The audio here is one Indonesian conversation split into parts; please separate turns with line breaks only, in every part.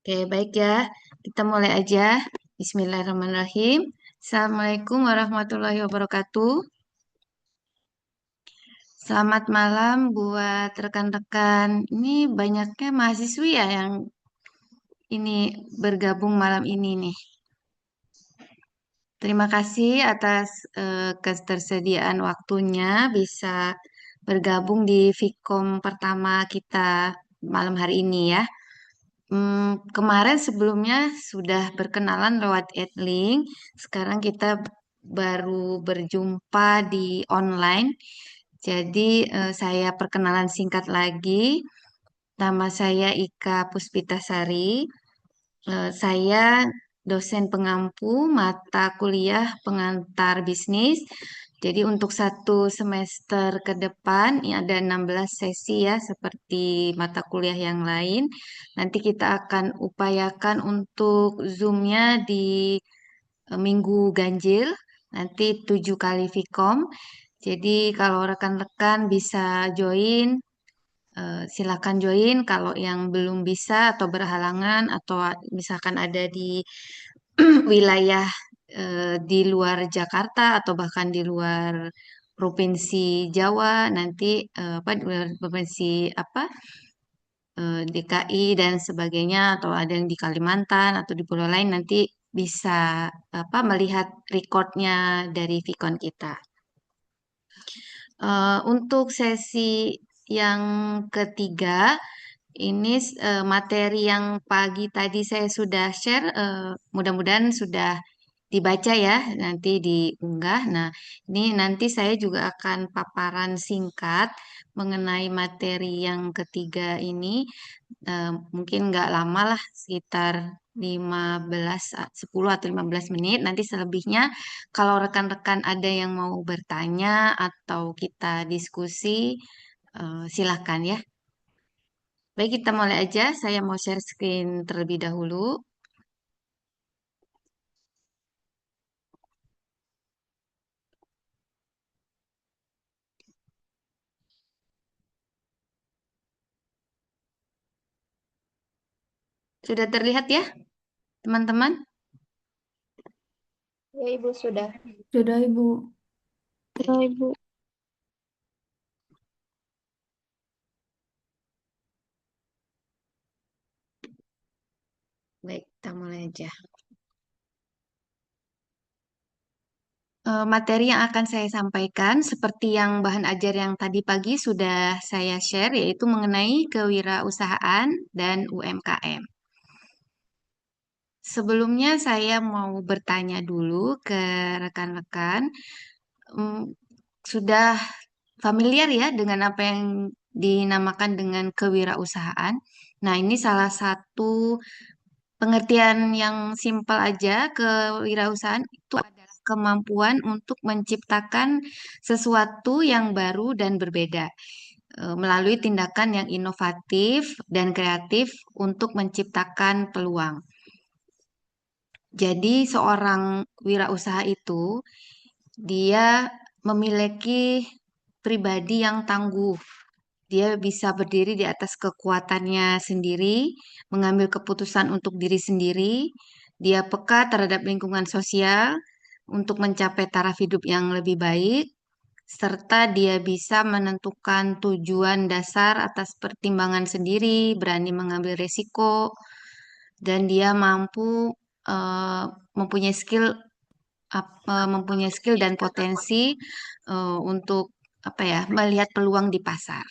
Oke, baik ya. Kita mulai aja. Bismillahirrahmanirrahim. Assalamualaikum warahmatullahi wabarakatuh. Selamat malam buat rekan-rekan. Ini banyaknya mahasiswi ya yang ini bergabung malam ini nih. Terima kasih atas ketersediaan waktunya bisa bergabung di Vkom pertama kita malam hari ini ya. Kemarin sebelumnya sudah berkenalan lewat Adlink. Sekarang kita baru berjumpa di online. Jadi saya perkenalan singkat lagi. Nama saya Ika Puspitasari. Saya dosen pengampu mata kuliah pengantar bisnis. Jadi untuk satu semester ke depan ini ada 16 sesi ya seperti mata kuliah yang lain. Nanti kita akan upayakan untuk Zoom-nya di minggu ganjil, nanti 7 kali Vkom. Jadi kalau rekan-rekan bisa join, silakan join. Kalau yang belum bisa atau berhalangan atau misalkan ada di wilayah di luar Jakarta atau bahkan di luar provinsi Jawa nanti apa di luar provinsi apa DKI dan sebagainya atau ada yang di Kalimantan atau di pulau lain nanti bisa apa melihat recordnya dari Vicon kita. Untuk sesi yang ketiga, ini materi yang pagi tadi saya sudah share, mudah-mudahan sudah dibaca ya, nanti diunggah. Nah, ini nanti saya juga akan paparan singkat mengenai materi yang ketiga ini. Mungkin nggak lama lah, sekitar 15, 10 atau 15 menit. Nanti selebihnya kalau rekan-rekan ada yang mau bertanya atau kita diskusi, silakan ya. Baik, kita mulai aja. Saya mau share screen terlebih dahulu. Sudah terlihat ya, teman-teman?
Ya, Ibu sudah.
Sudah, Ibu.
Ya,
Oke,
Ibu.
baik, kita mulai aja. Materi yang akan saya sampaikan, seperti yang bahan ajar yang tadi pagi sudah saya share, yaitu mengenai kewirausahaan dan UMKM. Sebelumnya saya mau bertanya dulu ke rekan-rekan, mm, sudah familiar ya dengan apa yang dinamakan dengan kewirausahaan? Nah, ini salah satu pengertian yang simpel aja, kewirausahaan itu adalah kemampuan untuk menciptakan sesuatu yang baru dan berbeda melalui tindakan yang inovatif dan kreatif untuk menciptakan peluang. Jadi seorang wirausaha itu dia memiliki pribadi yang tangguh. Dia bisa berdiri di atas kekuatannya sendiri, mengambil keputusan untuk diri sendiri. Dia peka terhadap lingkungan sosial untuk mencapai taraf hidup yang lebih baik, serta dia bisa menentukan tujuan dasar atas pertimbangan sendiri, berani mengambil risiko, dan dia mampu eh, mempunyai mempunyai skill dan potensi untuk apa ya melihat peluang di pasar.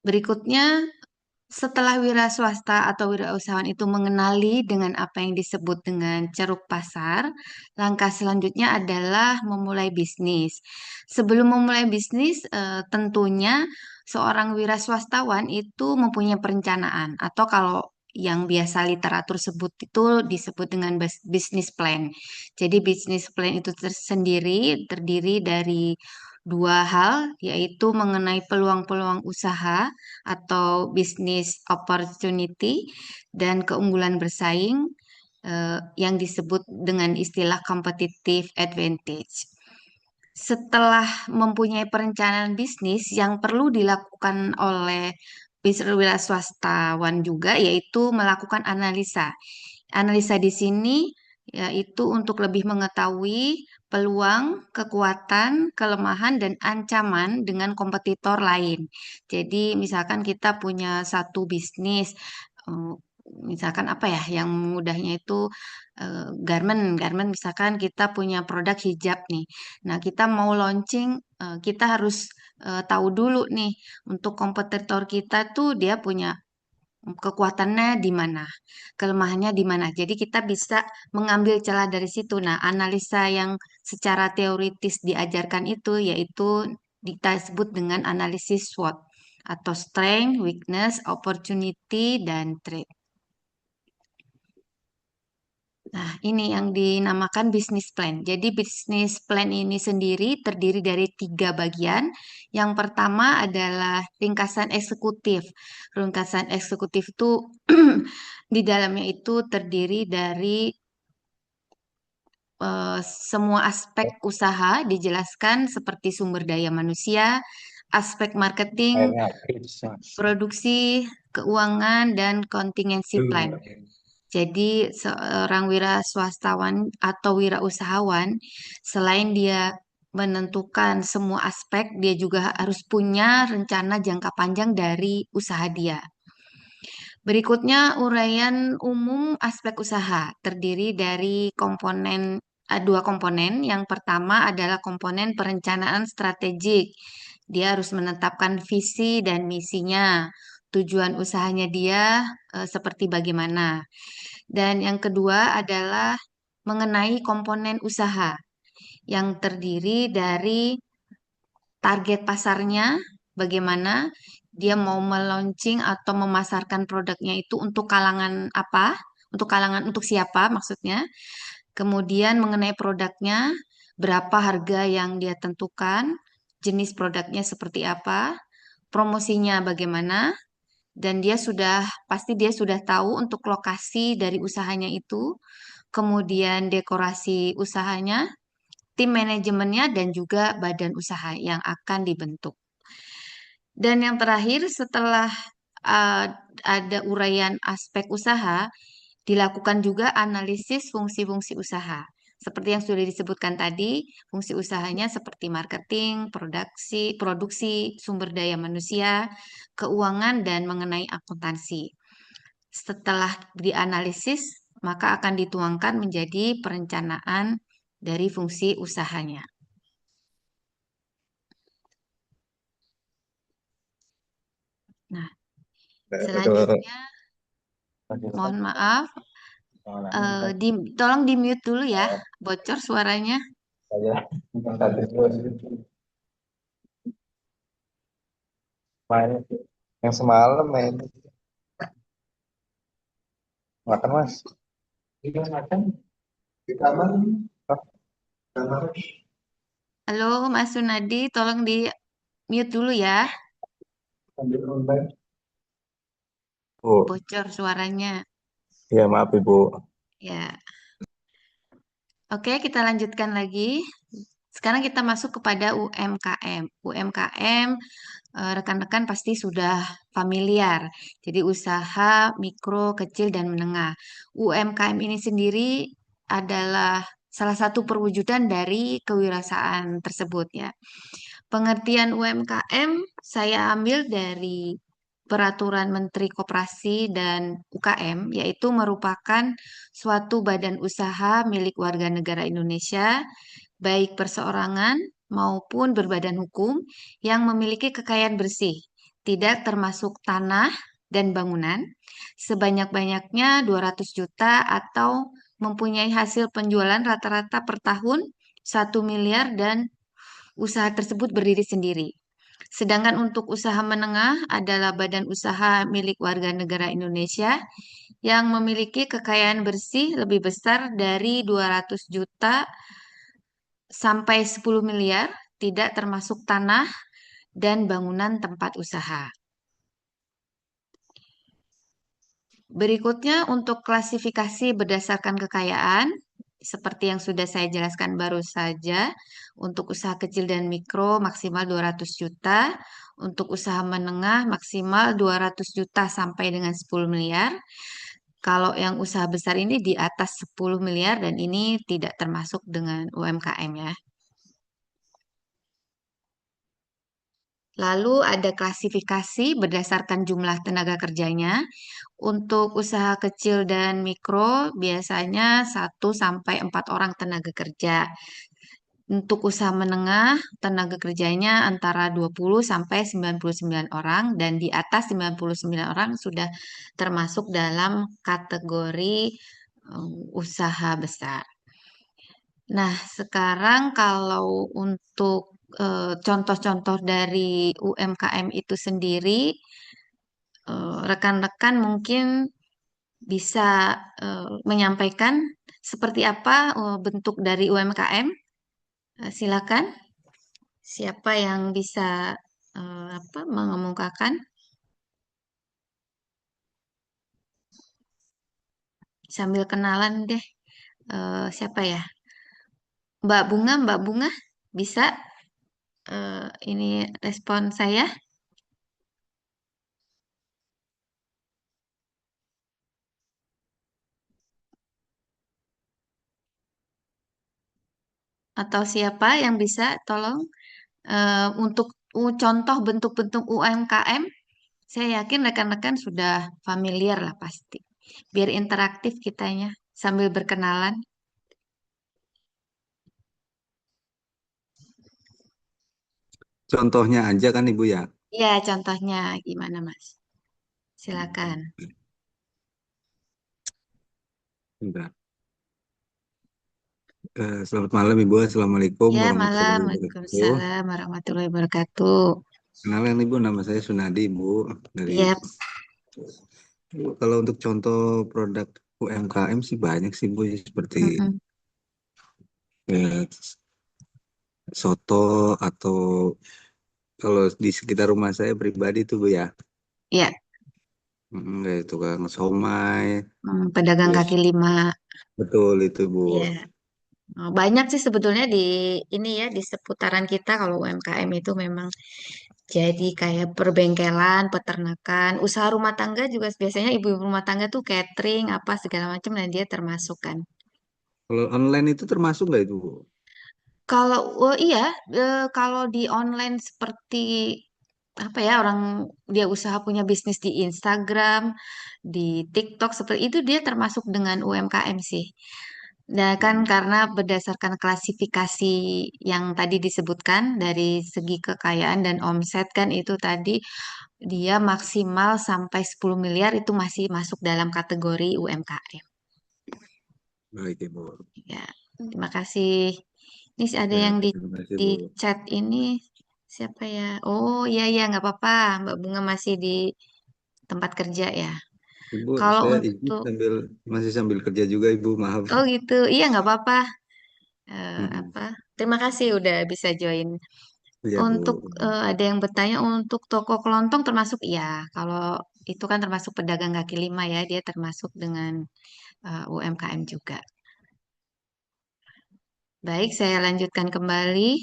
Berikutnya, setelah wira swasta atau wirausahawan itu mengenali dengan apa yang disebut dengan ceruk pasar, langkah selanjutnya adalah memulai bisnis. Sebelum memulai bisnis, tentunya seorang wira swastawan itu mempunyai perencanaan atau kalau yang biasa literatur sebut itu disebut dengan business plan. Jadi business plan itu tersendiri terdiri dari dua hal, yaitu mengenai peluang-peluang usaha atau business opportunity dan keunggulan bersaing yang disebut dengan istilah competitive advantage. Setelah mempunyai perencanaan bisnis yang perlu dilakukan oleh wira swastawan juga, yaitu melakukan analisa. Analisa di sini yaitu untuk lebih mengetahui peluang, kekuatan, kelemahan, dan ancaman dengan kompetitor lain. Jadi, misalkan kita punya satu bisnis, eh, misalkan apa ya, yang mudahnya itu garment, garment misalkan kita punya produk hijab nih. Nah, kita mau launching, kita harus tahu dulu nih untuk kompetitor kita tuh dia punya kekuatannya di mana, kelemahannya di mana. Jadi kita bisa mengambil celah dari situ. Nah, analisa yang secara teoritis diajarkan itu yaitu kita sebut dengan analisis SWOT atau strength, weakness, opportunity, dan threat. Nah, ini yang dinamakan business plan. Jadi, business plan ini sendiri terdiri dari tiga bagian. Yang pertama adalah ringkasan eksekutif. Ringkasan eksekutif itu di dalamnya itu terdiri dari eh, semua aspek usaha dijelaskan seperti sumber daya manusia, aspek marketing,
Akhirnya habis, Mas.
produksi, keuangan, dan contingency plan. Jadi seorang wira swastawan atau wirausahawan, selain dia menentukan semua aspek, dia juga harus punya rencana jangka panjang dari usaha dia. Berikutnya uraian umum aspek usaha terdiri dari dua komponen. Yang pertama adalah komponen perencanaan strategik. Dia harus menetapkan visi dan misinya, tujuan usahanya dia seperti bagaimana. Dan yang kedua adalah mengenai komponen usaha yang terdiri dari target pasarnya, bagaimana dia mau meluncing atau memasarkan produknya itu untuk kalangan apa, untuk siapa maksudnya. Kemudian mengenai produknya, berapa harga yang dia tentukan, jenis produknya seperti apa, promosinya bagaimana, dan dia sudah tahu untuk lokasi dari usahanya itu, kemudian dekorasi usahanya, tim manajemennya, dan juga badan usaha yang akan dibentuk. Dan yang terakhir, setelah uh, ada uraian aspek usaha, dilakukan juga analisis fungsi-fungsi usaha. Seperti yang sudah disebutkan tadi, fungsi usahanya seperti marketing, produksi, sumber daya manusia, keuangan, dan mengenai akuntansi. Setelah dianalisis, maka akan dituangkan menjadi perencanaan dari fungsi usahanya. Nah,
Itu
selanjutnya, mohon maaf, tolong di mute dulu ya, bocor suaranya.
saya yang tadi terus main yang semalam main makan Mas. Iya makan di kamar. Hah? Kamar
Halo, Mas Sunadi, tolong di mute dulu ya,
ambil online. Bu,
bocor suaranya.
ya maaf Ibu.
Ya, oke, kita lanjutkan lagi. Sekarang kita masuk kepada UMKM. UMKM, rekan-rekan pasti sudah familiar. Jadi usaha mikro, kecil, dan menengah. UMKM ini sendiri adalah salah satu perwujudan dari kewirausahaan tersebut ya. Pengertian UMKM saya ambil dari Peraturan Menteri Koperasi dan UKM, yaitu merupakan suatu badan usaha milik warga negara Indonesia, baik perseorangan maupun berbadan hukum yang memiliki kekayaan bersih, tidak termasuk tanah dan bangunan, sebanyak-banyaknya 200 juta atau mempunyai hasil penjualan rata-rata per tahun 1 miliar dan usaha tersebut berdiri sendiri. Sedangkan untuk usaha menengah adalah badan usaha milik warga negara Indonesia yang memiliki kekayaan bersih lebih besar dari 200 juta sampai 10 miliar, tidak termasuk tanah dan bangunan tempat usaha. Berikutnya untuk klasifikasi berdasarkan kekayaan, seperti yang sudah saya jelaskan baru saja, untuk usaha kecil dan mikro maksimal 200 juta, untuk usaha menengah maksimal 200 juta sampai dengan 10 miliar. Kalau yang usaha besar ini di atas 10 miliar dan ini tidak termasuk dengan UMKM ya. Lalu ada klasifikasi berdasarkan jumlah tenaga kerjanya. Untuk usaha kecil dan mikro biasanya 1 sampai 4 orang tenaga kerja. Untuk usaha menengah, tenaga kerjanya antara 20 sampai 99 orang dan di atas 99 orang sudah termasuk dalam kategori usaha besar. Nah, sekarang kalau untuk contoh-contoh dari UMKM itu sendiri, rekan-rekan mungkin bisa menyampaikan seperti apa bentuk dari UMKM. Silakan, siapa yang bisa apa mengemukakan sambil kenalan deh. Siapa ya? Mbak Bunga bisa ini respon saya atau siapa yang bisa tolong untuk contoh bentuk-bentuk UMKM, saya yakin rekan-rekan sudah familiar lah pasti. Biar interaktif kitanya sambil berkenalan.
Contohnya aja kan Ibu ya.
Ya, contohnya gimana, Mas? Silakan.
Bentar. Selamat malam Ibu. Assalamualaikum
Ya, malam.
warahmatullahi wabarakatuh.
Waalaikumsalam warahmatullahi wabarakatuh.
Kenalin Ibu, nama saya Sunadi Ibu. Dari
Ya,
kalau untuk contoh produk UMKM sih banyak sih Bu, seperti
mm-mm.
eh, soto atau kalau di sekitar rumah saya pribadi tuh Bu ya,
Ya,
kayak tukang somai,
pedagang
terus
kaki lima.
betul itu Bu.
Ya, banyak sih sebetulnya di ini ya di seputaran kita kalau UMKM itu memang jadi kayak perbengkelan, peternakan, usaha rumah tangga juga biasanya ibu-ibu rumah tangga tuh catering apa segala macam dan dia termasuk kan.
Kalau online itu termasuk nggak itu Bu?
Kalau oh iya, kalau di online seperti apa ya orang dia usaha punya bisnis di Instagram, di TikTok seperti itu dia termasuk dengan UMKM sih. Nah, kan
Hmm,
karena berdasarkan klasifikasi yang tadi disebutkan dari segi kekayaan dan omset kan itu tadi dia maksimal sampai 10 miliar itu masih masuk dalam kategori UMKM.
baik Ibu.
Ya, terima kasih. Ini sih ada
Ya,
yang
terima kasih
di
Bu.
chat ini siapa ya? Oh iya iya nggak apa-apa. Mbak Bunga masih di tempat kerja ya.
Ibu,
Kalau
saya izin
untuk
masih sambil kerja juga Ibu, maaf.
oh gitu, iya nggak apa-apa.
Mm-mm.
Apa? Terima kasih udah bisa join.
Iya Bu.
Untuk ada yang bertanya untuk toko kelontong termasuk iya. Kalau itu kan termasuk pedagang kaki lima ya, dia termasuk dengan UMKM juga. Baik, saya lanjutkan kembali.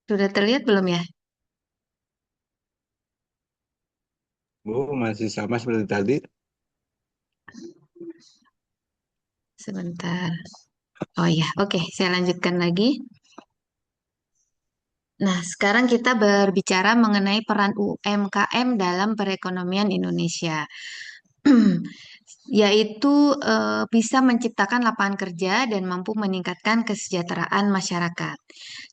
Sudah terlihat belum ya?
Bu, masih sama seperti tadi.
Sebentar. Oh ya, oke, saya lanjutkan lagi. Nah, sekarang kita berbicara mengenai peran UMKM dalam perekonomian Indonesia. Yaitu bisa menciptakan lapangan kerja dan mampu meningkatkan kesejahteraan masyarakat.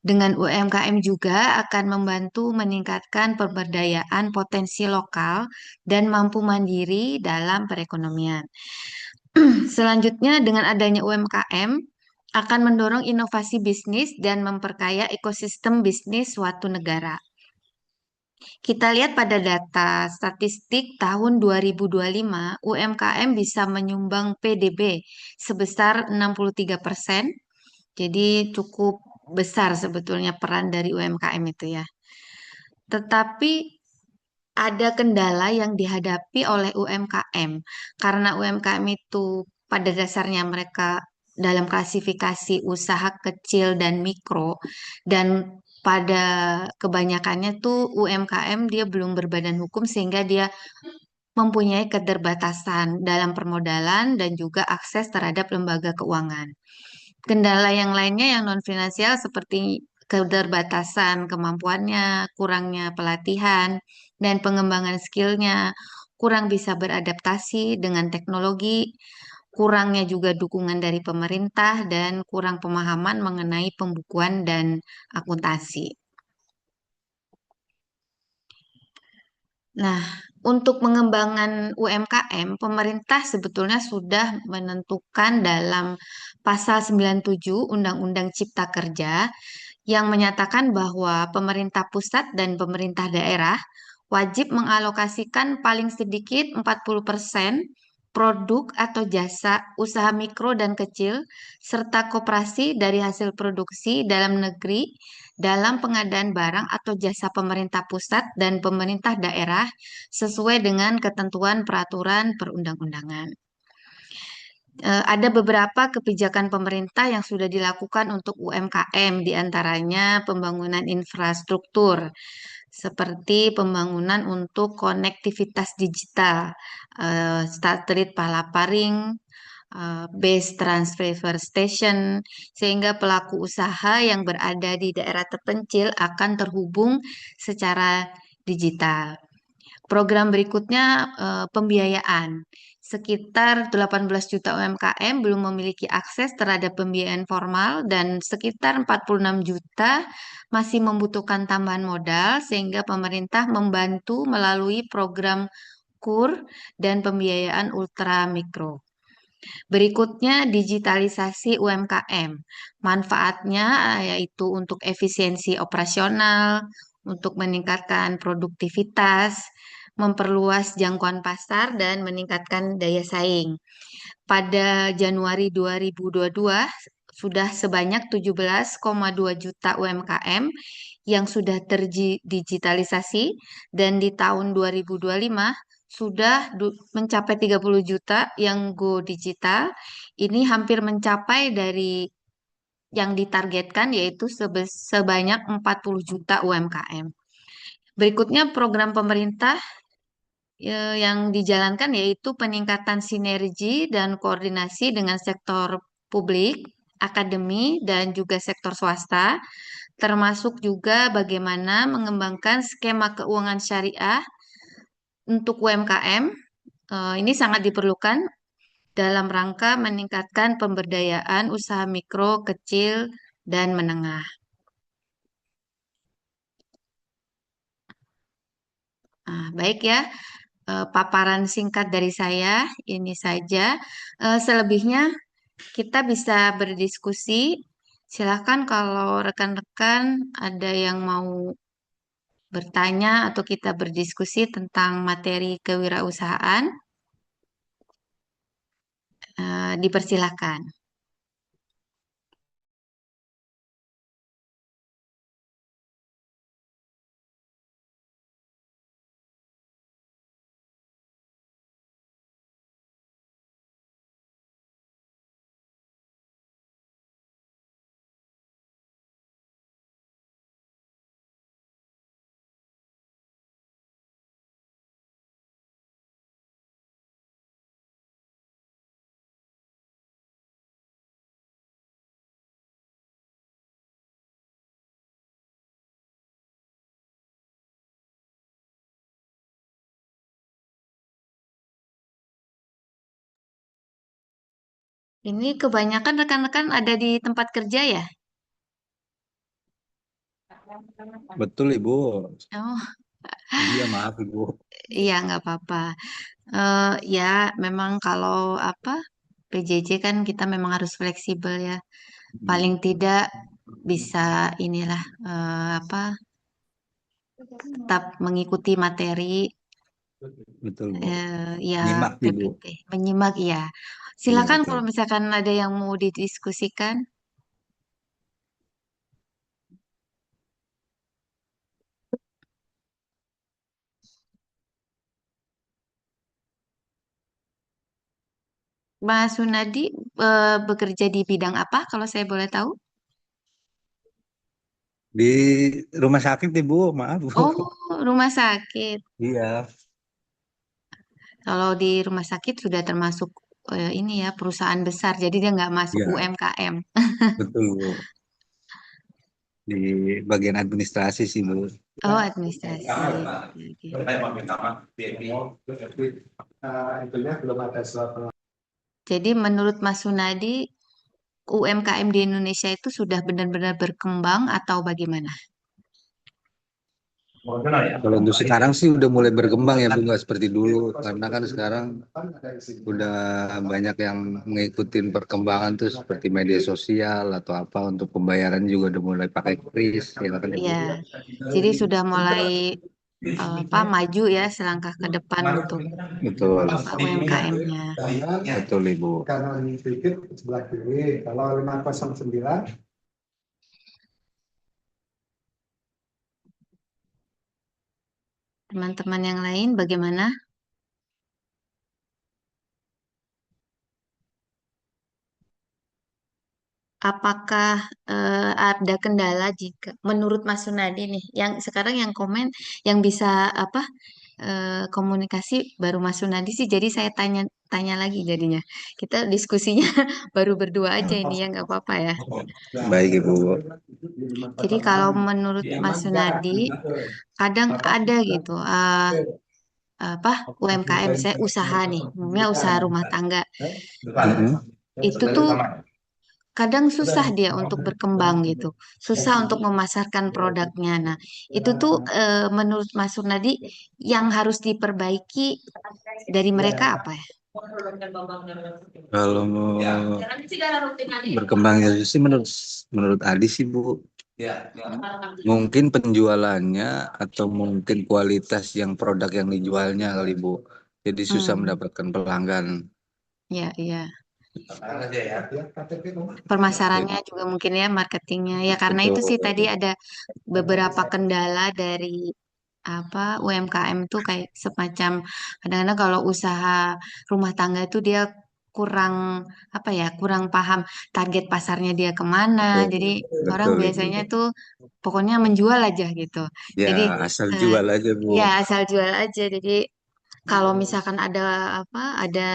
Dengan UMKM juga akan membantu meningkatkan pemberdayaan potensi lokal dan mampu mandiri dalam perekonomian. Selanjutnya, dengan adanya UMKM akan mendorong inovasi bisnis dan memperkaya ekosistem bisnis suatu negara. Kita lihat pada data statistik tahun 2025, UMKM bisa menyumbang PDB sebesar 63%. Jadi cukup besar sebetulnya peran dari UMKM itu ya. Tetapi ada kendala yang dihadapi oleh UMKM karena UMKM itu pada dasarnya mereka dalam klasifikasi usaha kecil dan mikro, dan pada kebanyakannya tuh UMKM dia belum berbadan hukum sehingga dia mempunyai keterbatasan dalam permodalan dan juga akses terhadap lembaga keuangan. Kendala yang lainnya yang non-finansial seperti keterbatasan kemampuannya, kurangnya pelatihan dan pengembangan skillnya, kurang bisa beradaptasi dengan teknologi, kurangnya juga dukungan dari pemerintah, dan kurang pemahaman mengenai pembukuan dan akuntansi. Nah, untuk mengembangkan UMKM, pemerintah sebetulnya sudah menentukan dalam pasal 97 Undang-Undang Cipta Kerja yang menyatakan bahwa pemerintah pusat dan pemerintah daerah wajib mengalokasikan paling sedikit 40% produk atau jasa usaha mikro dan kecil serta koperasi dari hasil produksi dalam negeri dalam pengadaan barang atau jasa pemerintah pusat dan pemerintah daerah sesuai dengan ketentuan peraturan perundang-undangan. Ada beberapa kebijakan pemerintah yang sudah dilakukan untuk UMKM, diantaranya pembangunan infrastruktur, seperti pembangunan untuk konektivitas digital, satelit palaparing, base transceiver station, sehingga pelaku usaha yang berada di daerah terpencil akan terhubung secara digital. Program berikutnya pembiayaan. Sekitar 18 juta UMKM belum memiliki akses terhadap pembiayaan formal dan sekitar 46 juta masih membutuhkan tambahan modal sehingga pemerintah membantu melalui program KUR dan pembiayaan ultra mikro. Berikutnya digitalisasi UMKM. Manfaatnya yaitu untuk efisiensi operasional, untuk meningkatkan produktivitas, memperluas jangkauan pasar dan meningkatkan daya saing. Pada Januari 2022 sudah sebanyak 17,2 juta UMKM yang sudah terdigitalisasi dan di tahun 2025 sudah mencapai 30 juta yang go digital. Ini hampir mencapai dari yang ditargetkan yaitu sebanyak 40 juta UMKM. Berikutnya program pemerintah yang dijalankan yaitu peningkatan sinergi dan koordinasi dengan sektor publik, akademi, dan juga sektor swasta, termasuk juga bagaimana mengembangkan skema keuangan syariah untuk UMKM. Ini sangat diperlukan dalam rangka meningkatkan pemberdayaan usaha mikro, kecil, dan menengah. Baik ya, paparan singkat dari saya ini saja. Selebihnya kita bisa berdiskusi. Silakan kalau rekan-rekan ada yang mau bertanya atau kita berdiskusi tentang materi kewirausahaan, dipersilakan. Ini kebanyakan rekan-rekan ada di tempat kerja ya?
Betul Ibu.
Oh,
Iya maaf Ibu.
iya nggak apa-apa. Ya, memang kalau apa PJJ kan kita memang harus fleksibel ya. Paling tidak bisa inilah apa tetap mengikuti materi,
Betul, Bu.
ya
Nyimak sih, Bu.
PPT, menyimak ya.
Iya,
Silakan
betul.
kalau misalkan ada yang mau didiskusikan. Mas Sunadi bekerja di bidang apa kalau saya boleh tahu?
Di rumah sakit nih, Bu. Maaf, Bu.
Oh, rumah sakit.
Iya,
Kalau di rumah sakit sudah termasuk ini ya perusahaan besar, jadi dia nggak masuk
iya,
UMKM.
betul, Bu. Di bagian administrasi sih, Bu.
Oh, administrasi. Oke, oke.
Itunya belum ada surat.
Jadi menurut Mas Sunadi, UMKM di Indonesia itu sudah benar-benar berkembang atau bagaimana?
Kalau untuk sekarang sih udah mulai berkembang ya, Bu, nggak seperti dulu. Karena kan sekarang udah banyak yang mengikuti perkembangan tuh seperti media sosial atau apa untuk pembayaran juga udah mulai pakai kris, ya kan, Bu?
Ya, jadi sudah mulai apa maju ya selangkah ke depan untuk
Betul,
apa UMKM-nya.
betul, Ibu.
Kanan sedikit sebelah kiri. Kalau 509
Teman-teman yang lain bagaimana? Apakah ada kendala jika menurut Mas Sunadi nih, yang sekarang yang komen yang bisa apa komunikasi baru Mas Sunadi sih, jadi saya tanya lagi jadinya. Kita diskusinya baru berdua aja ini ya nggak apa-apa ya.
Baik, Ibu.
Jadi kalau menurut Mas Sunadi, kadang ada gitu apa UMKM saya usaha nih, umumnya usaha rumah tangga
Mhm.
itu tuh kadang susah dia untuk berkembang gitu, susah untuk memasarkan produknya. Nah, itu tuh menurut Mas Sunadi yang harus diperbaiki dari mereka apa ya?
Kalau mau berkembangnya sih menurut menurut Adi sih, Bu, mungkin penjualannya atau mungkin kualitas yang produk yang dijualnya kali, Bu. Jadi susah
Hmm,
mendapatkan pelanggan.
ya, iya.
Ya,
Pemasarannya juga mungkin ya, marketingnya. Ya karena itu
betul.
sih tadi ada beberapa kendala dari apa UMKM tuh kayak semacam kadang-kadang kalau usaha rumah tangga itu dia kurang apa ya kurang paham target pasarnya dia kemana,
Betul,
jadi orang
betul, Ibu.
biasanya tuh pokoknya menjual aja gitu,
Ya,
jadi
asal
eh,
jual aja, Bu.
ya asal jual aja, jadi kalau misalkan ada apa ada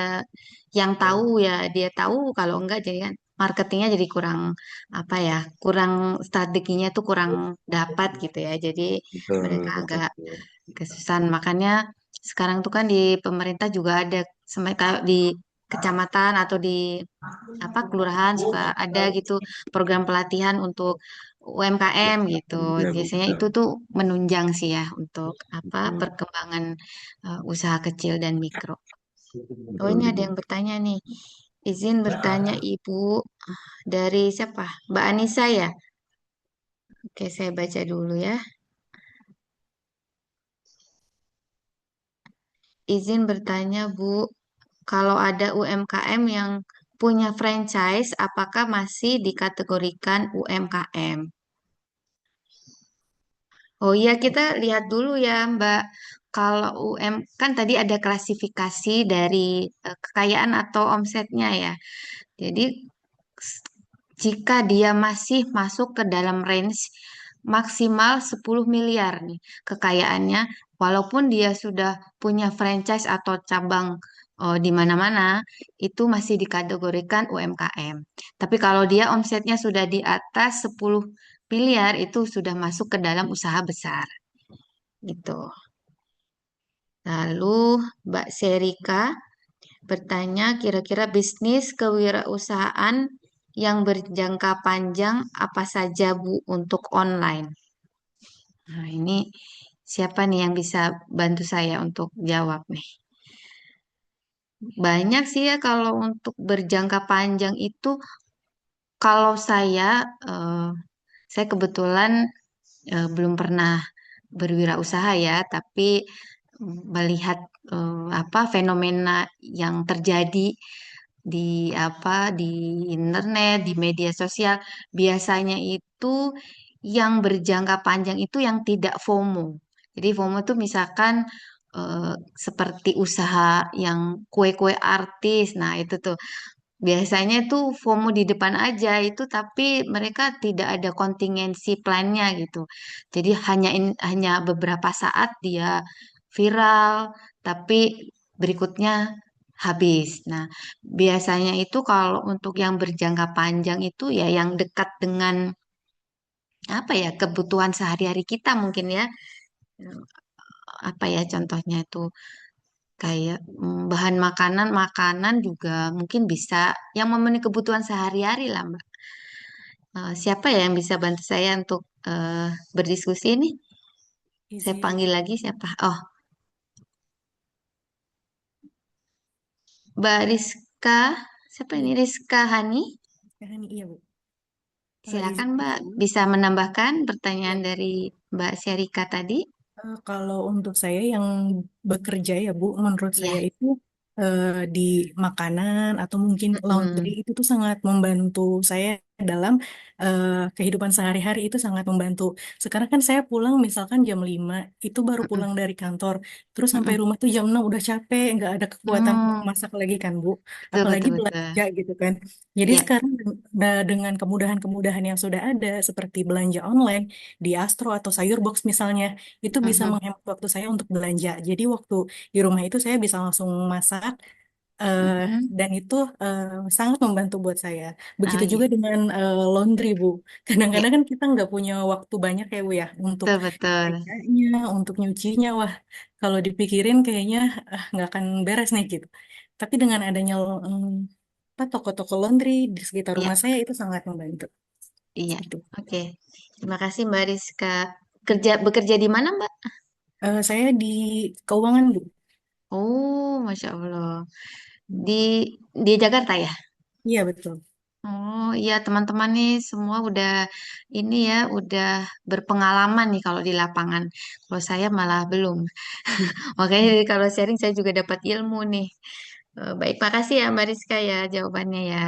yang tahu ya dia tahu, kalau enggak jadi kan marketingnya jadi kurang apa ya kurang strateginya tuh kurang dapat gitu ya, jadi mereka
Betul, betul.
agak kesusahan. Makanya sekarang tuh kan di pemerintah juga ada kayak di kecamatan atau di apa kelurahan suka ada gitu program pelatihan untuk UMKM gitu.
Ya, Bu,
Biasanya itu
betul.
tuh menunjang sih ya untuk apa
Betul,
perkembangan usaha kecil dan mikro. Oh,
betul,
ini ada
Ibu.
yang bertanya nih. Izin bertanya Ibu, dari siapa? Mbak Anissa ya? Oke, saya baca dulu ya. Izin bertanya Bu, kalau ada UMKM yang punya franchise, apakah masih dikategorikan UMKM? Oh iya, kita lihat dulu ya, Mbak. Kalau UM kan tadi ada klasifikasi dari kekayaan atau omsetnya ya. Jadi s- jika dia masih masuk ke dalam range maksimal 10 miliar nih kekayaannya, walaupun dia sudah punya franchise atau cabang di mana-mana, itu masih dikategorikan UMKM. Tapi kalau dia omsetnya sudah di atas 10 miliar, itu sudah masuk ke dalam usaha besar gitu. Lalu Mbak Serika bertanya, kira-kira bisnis kewirausahaan yang berjangka panjang apa saja Bu untuk online? Nah, ini siapa nih yang bisa bantu saya untuk jawab nih? Banyak sih ya kalau untuk berjangka panjang itu, kalau saya kebetulan belum pernah berwirausaha ya, tapi melihat apa fenomena yang terjadi di apa di internet, di media sosial, biasanya itu yang berjangka panjang itu yang tidak FOMO. Jadi FOMO itu misalkan seperti usaha yang kue-kue artis. Nah, itu tuh biasanya itu FOMO di depan aja itu, tapi mereka tidak ada kontingensi plannya gitu. Jadi hanya beberapa saat dia viral, tapi berikutnya habis. Nah, biasanya itu kalau untuk yang berjangka panjang itu ya yang dekat dengan apa ya kebutuhan sehari-hari kita mungkin ya. Apa ya contohnya itu kayak bahan makanan juga mungkin bisa yang memenuhi kebutuhan sehari-hari lah Mbak. Siapa ya yang bisa bantu saya untuk berdiskusi ini? Saya
Izin.
panggil lagi siapa? Oh, Mbak Rizka. Siapa ini?
Iya,
Rizka Hani.
sekarang nih, iya Bu.
Silakan
Izin
Mbak,
Bu.
bisa menambahkan pertanyaan
Ya.
dari Mbak Syarika tadi?
Kalau untuk saya yang bekerja ya Bu, menurut
Iya.
saya itu eh, di makanan atau mungkin laundry
Mm-mm.
itu tuh sangat membantu saya dalam eh, kehidupan sehari-hari itu sangat membantu. Sekarang kan saya pulang misalkan jam 5 itu baru
Mm-mm.
pulang dari kantor. Terus sampai
Mm-mm.
rumah tuh jam 6 udah capek, nggak ada kekuatan untuk
Hmm,
masak lagi kan Bu.
betul
Apalagi
betul betul.
belanja gitu kan. Jadi
Iya.
sekarang dengan kemudahan-kemudahan yang sudah ada seperti belanja online di Astro atau Sayur Box misalnya itu bisa
Mm-mm.
menghemat waktu saya untuk belanja. Jadi waktu di rumah itu saya bisa langsung masak eh,
Mm-mm.
dan itu eh, sangat membantu buat saya.
Oh
Begitu
iya.
juga dengan laundry, Bu.
Iya,
Kadang-kadang kan kita nggak punya waktu banyak ya, Bu ya, untuk
betul betul.
nyucinya, untuk nyucinya. Wah, kalau dipikirin kayaknya nggak akan beres nih gitu. Tapi dengan adanya apa toko-toko laundry di sekitar
Iya,
rumah saya itu sangat membantu.
iya.
Seperti itu.
Oke. Terima kasih Mbak Rizka. Bekerja di mana Mbak?
Saya di keuangan, Bu.
Oh, Masya Allah. Di di Jakarta ya?
Iya, betul.
Oh iya teman-teman nih semua udah ini ya udah berpengalaman nih kalau di lapangan. Kalau saya malah belum. Makanya kalau sharing saya juga dapat ilmu nih. Baik, makasih ya Mbak Rizka ya jawabannya ya.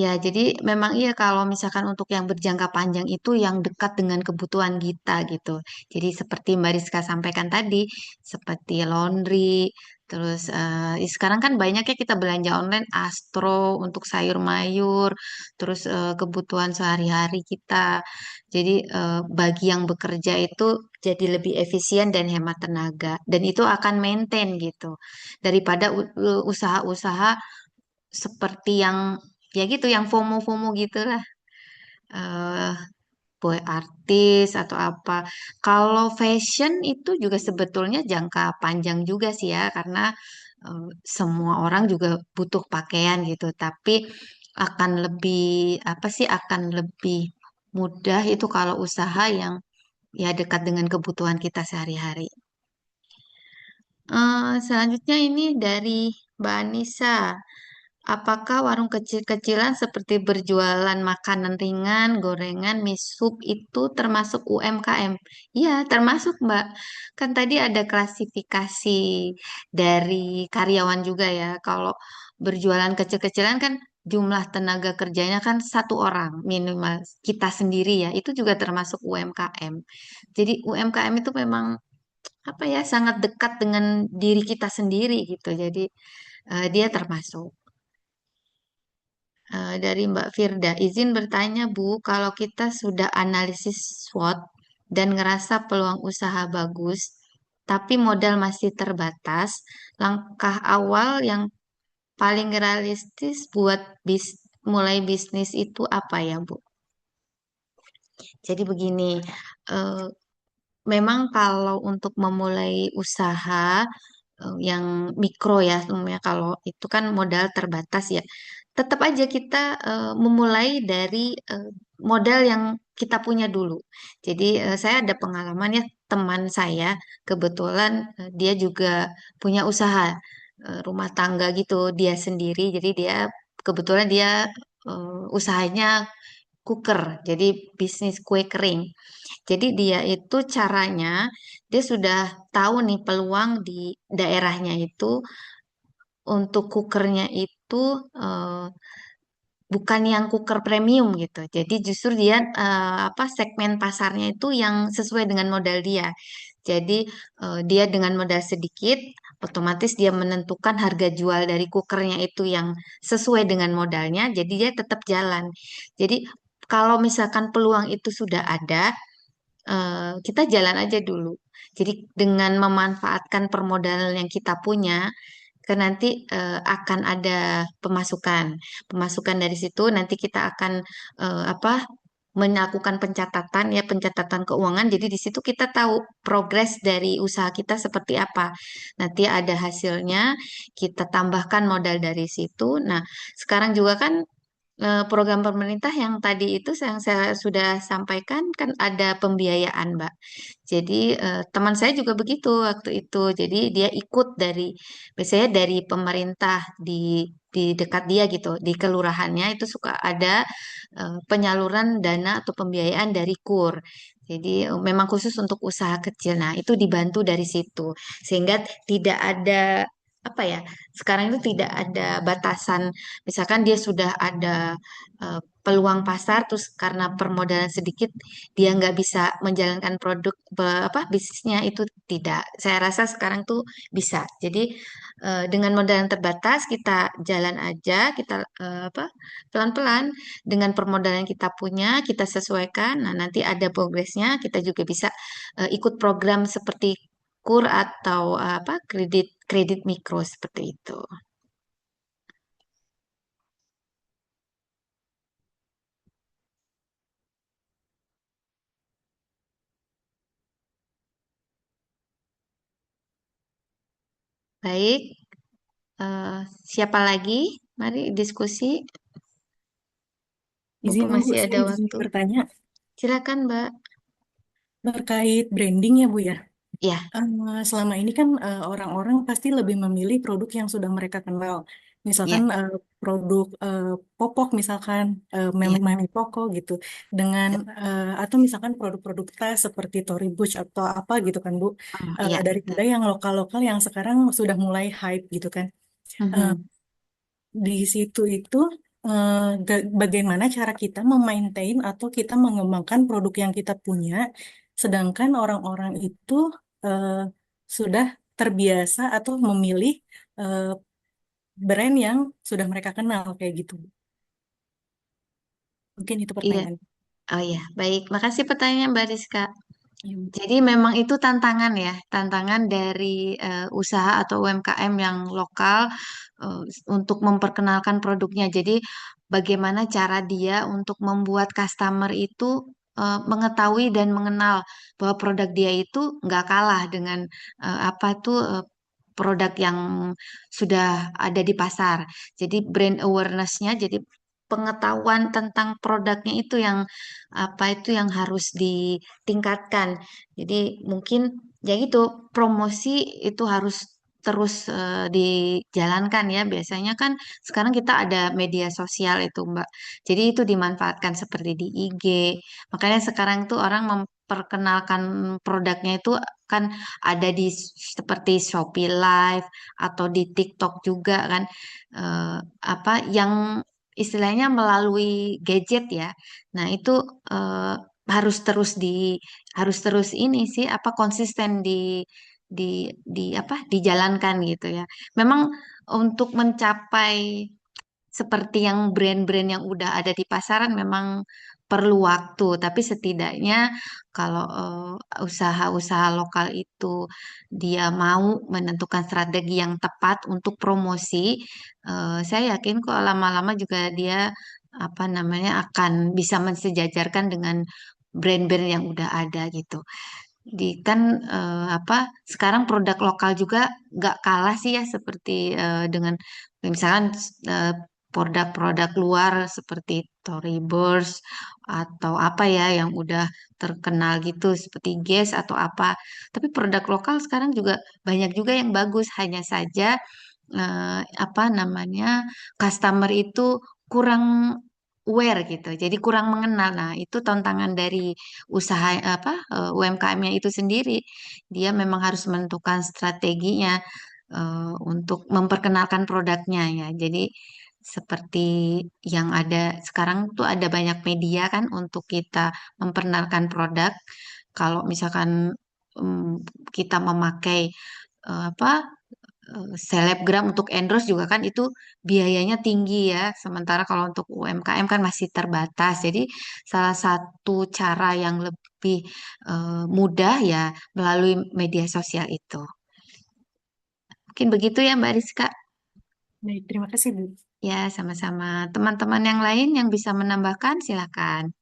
Ya, jadi memang iya kalau misalkan untuk yang berjangka panjang itu yang dekat dengan kebutuhan kita gitu. Jadi seperti Mbak Rizka sampaikan tadi, seperti laundry, terus sekarang kan banyak ya kita belanja online, Astro untuk sayur mayur, terus kebutuhan sehari-hari kita. Jadi bagi yang bekerja itu jadi lebih efisien dan hemat tenaga, dan itu akan maintain gitu daripada usaha-usaha seperti yang ya gitu yang FOMO-FOMO gitulah eh boy artis atau apa. Kalau fashion itu juga sebetulnya jangka panjang juga sih ya karena semua orang juga butuh pakaian gitu, tapi akan lebih apa sih akan lebih mudah itu kalau usaha yang ya dekat dengan kebutuhan kita sehari-hari. Selanjutnya ini dari Mbak Anissa. Apakah warung kecil-kecilan seperti berjualan makanan ringan, gorengan, mie sup itu termasuk UMKM? Iya, termasuk, Mbak. Kan tadi ada klasifikasi dari karyawan juga ya. Kalau berjualan kecil-kecilan kan jumlah tenaga kerjanya kan satu orang minimal kita sendiri ya. Itu juga termasuk UMKM. Jadi UMKM itu memang apa ya sangat dekat dengan diri kita sendiri gitu. Jadi dia termasuk. Dari Mbak Firda, izin bertanya Bu, kalau kita sudah analisis SWOT dan ngerasa peluang usaha bagus, tapi modal masih terbatas, langkah awal yang paling realistis buat mulai bisnis itu apa ya Bu? Jadi begini, eh, memang kalau untuk memulai usaha yang mikro ya, semuanya kalau itu kan modal terbatas ya. Tetap aja kita memulai dari modal yang kita punya dulu. Jadi saya ada pengalaman ya teman saya kebetulan dia juga punya usaha rumah tangga gitu dia sendiri. Jadi dia kebetulan dia usahanya cooker, jadi bisnis kue kering. Jadi dia itu caranya, dia sudah tahu nih peluang di daerahnya itu untuk cookernya itu eh, bukan yang cooker premium gitu. Jadi justru dia apa segmen pasarnya itu yang sesuai dengan modal dia. Jadi dia dengan modal sedikit, otomatis dia menentukan harga jual dari cookernya itu yang sesuai dengan modalnya. Jadi dia tetap jalan. Jadi kalau misalkan peluang itu sudah ada, kita jalan aja dulu. Jadi dengan memanfaatkan permodalan yang kita punya, ke nanti akan ada pemasukan. Pemasukan dari situ nanti kita akan apa melakukan pencatatan ya pencatatan keuangan. Jadi di situ kita tahu progres dari usaha kita seperti apa. Nanti ada hasilnya, kita tambahkan modal dari situ. Nah, sekarang juga kan program pemerintah yang tadi itu yang saya sudah sampaikan kan ada pembiayaan, Mbak. Jadi teman saya juga begitu waktu itu. Jadi dia ikut dari biasanya dari pemerintah di dekat dia gitu, di kelurahannya itu suka ada penyaluran dana atau pembiayaan dari KUR. Jadi memang khusus untuk usaha kecil. Nah, itu dibantu dari situ sehingga tidak ada apa ya? Sekarang itu tidak ada batasan. Misalkan dia sudah ada peluang pasar, terus karena permodalan sedikit dia nggak bisa menjalankan apa bisnisnya itu tidak. Saya rasa sekarang tuh bisa. Jadi dengan modal yang terbatas kita jalan aja, kita apa pelan-pelan dengan permodalan yang kita punya kita sesuaikan. Nah nanti ada progresnya kita juga bisa ikut program seperti KUR atau apa kredit kredit mikro seperti itu. Baik, eh, siapa lagi? Mari diskusi.
Izin
Mumpung
Bu,
masih
saya
ada
izin
waktu.
bertanya
Silakan, Mbak.
terkait branding ya Bu ya.
Ya,
Selama ini kan orang-orang pasti lebih memilih produk yang sudah mereka kenal.
ya,
Misalkan produk popok, misalkan
ya.
meme pokok gitu. Dengan atau misalkan produk-produk tas seperti Tory Burch atau apa gitu kan Bu.
Oh, ya, betul.
Daripada yang lokal-lokal yang sekarang sudah mulai hype gitu kan. Eh,
Mhm.
di situ itu bagaimana cara kita memaintain atau kita mengembangkan produk yang kita punya, sedangkan orang-orang itu eh, sudah terbiasa atau memilih eh, brand yang sudah mereka kenal kayak gitu. Mungkin itu
Iya.
pertanyaan.
Oh ya, baik. Makasih pertanyaan Mbak Rizka.
Iya.
Jadi memang itu tantangan ya, tantangan dari usaha atau UMKM yang lokal eh, untuk memperkenalkan produknya. Jadi bagaimana cara dia untuk membuat customer itu mengetahui dan mengenal bahwa produk dia itu nggak kalah dengan apa tuh produk yang sudah ada di pasar. Jadi brand awareness-nya, jadi pengetahuan tentang produknya itu yang apa itu yang harus ditingkatkan. Jadi mungkin ya gitu promosi itu harus terus dijalankan ya. Biasanya kan sekarang kita ada media sosial itu Mbak. Jadi itu dimanfaatkan seperti di IG. Makanya sekarang tuh orang memperkenalkan produknya itu kan ada di seperti Shopee Live atau di TikTok juga kan apa yang istilahnya melalui gadget ya. Nah, itu eh, harus terus harus terus ini sih apa konsisten di apa dijalankan gitu ya. Memang untuk mencapai seperti yang brand-brand yang udah ada di pasaran memang perlu waktu, tapi setidaknya kalau usaha-usaha lokal itu dia mau menentukan strategi yang tepat untuk promosi, saya yakin kok lama-lama juga dia apa namanya akan bisa mensejajarkan dengan brand-brand yang udah ada gitu. Di kan apa sekarang produk lokal juga nggak kalah sih ya seperti dengan misalkan eh, produk-produk luar seperti Tory Burch atau apa ya yang udah terkenal gitu seperti Guess atau apa. Tapi produk lokal sekarang juga banyak juga yang bagus. Hanya saja apa namanya customer itu kurang aware gitu. Jadi kurang mengenal. Nah, itu tantangan dari usaha UMKM-nya itu sendiri. Dia memang harus menentukan strateginya untuk memperkenalkan produknya ya. Jadi seperti yang ada sekarang tuh ada banyak media kan untuk kita memperkenalkan produk. Kalau misalkan kita memakai apa selebgram untuk endorse juga kan itu biayanya tinggi ya. Sementara kalau untuk UMKM kan masih terbatas. Jadi salah satu cara yang lebih mudah ya melalui media sosial itu. Mungkin begitu ya Mbak Rizka.
Baik, terima kasih, Bu.
Ya, sama-sama. Teman-teman yang lain yang bisa menambahkan silakan.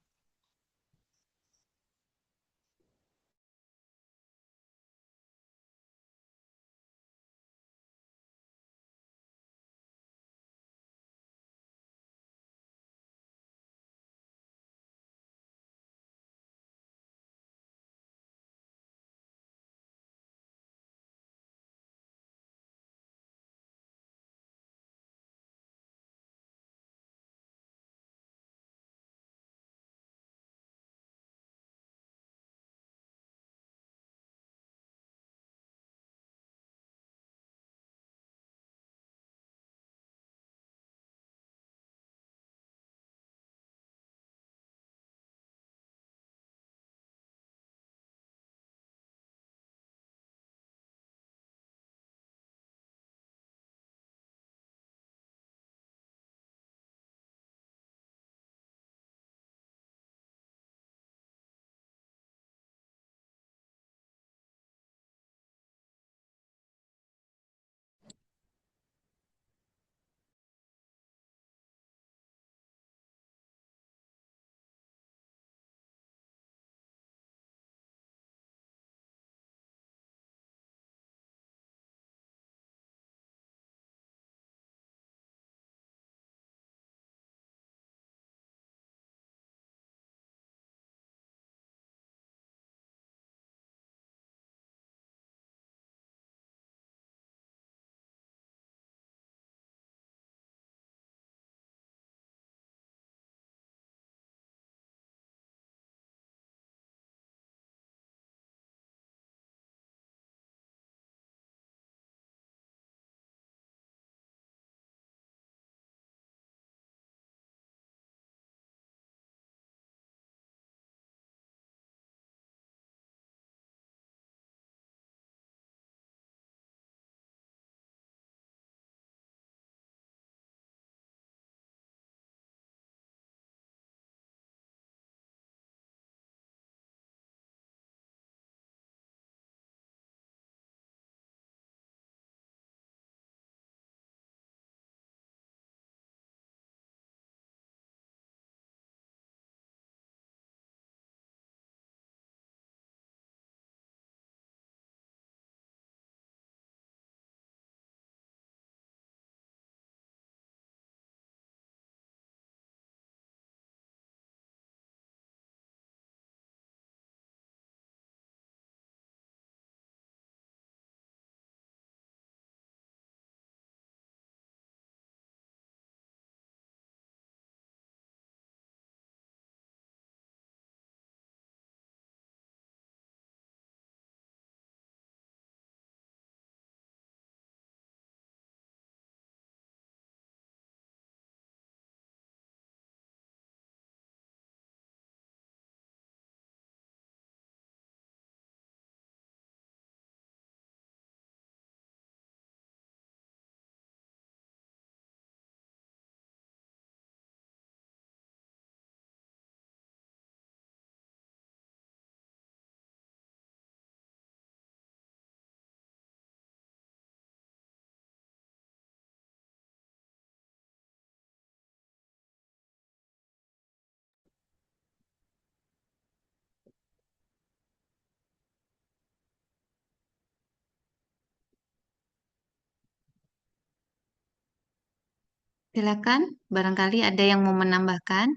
Silakan, barangkali ada yang mau menambahkan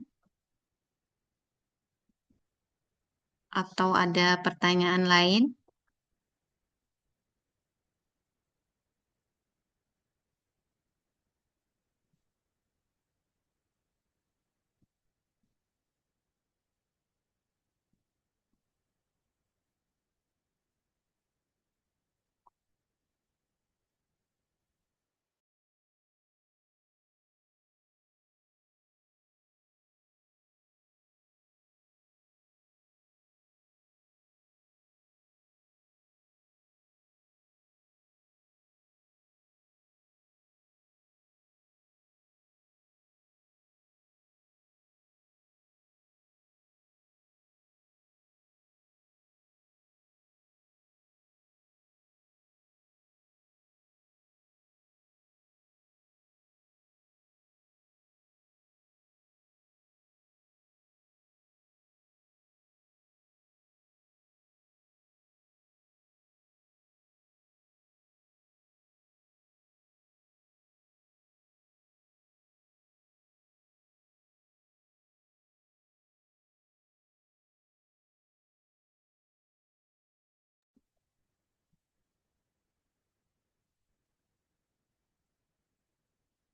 atau ada pertanyaan lain.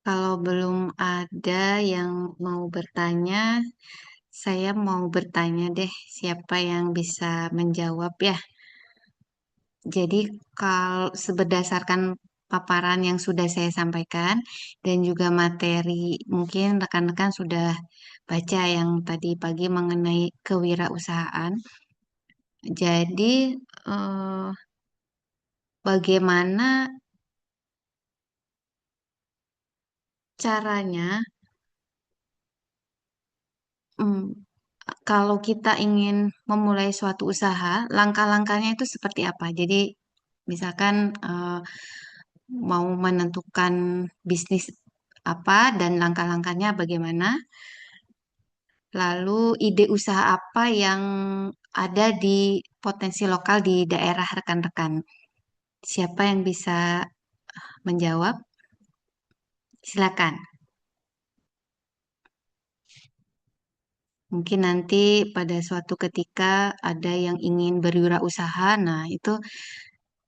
Kalau belum ada yang mau bertanya, saya mau bertanya deh, siapa yang bisa menjawab ya? Jadi kalau berdasarkan paparan yang sudah saya sampaikan dan juga materi, mungkin rekan-rekan sudah baca yang tadi pagi mengenai kewirausahaan. Jadi eh, bagaimana caranya, hmm, kalau kita ingin memulai suatu usaha, langkah-langkahnya itu seperti apa? Jadi misalkan mau menentukan bisnis apa dan langkah-langkahnya bagaimana. Lalu ide usaha apa yang ada di potensi lokal di daerah rekan-rekan? Siapa yang bisa menjawab? Silakan. Mungkin nanti pada suatu ketika ada yang ingin berwirausaha. Nah, itu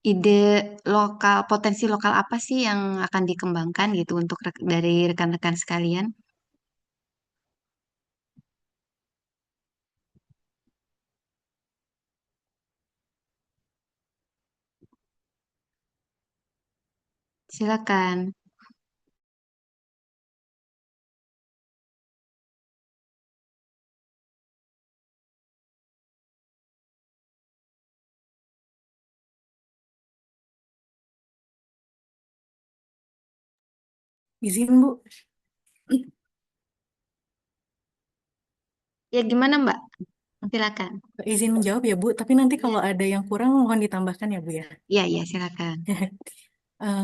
ide lokal, potensi lokal apa sih yang akan dikembangkan gitu untuk dari rekan-rekan sekalian? Silakan.
Izin, Bu.
Ya gimana Mbak? Silakan.
Izin menjawab ya, Bu. Tapi nanti kalau ada yang kurang mohon ditambahkan ya, Bu ya.
Iya, iya, silakan.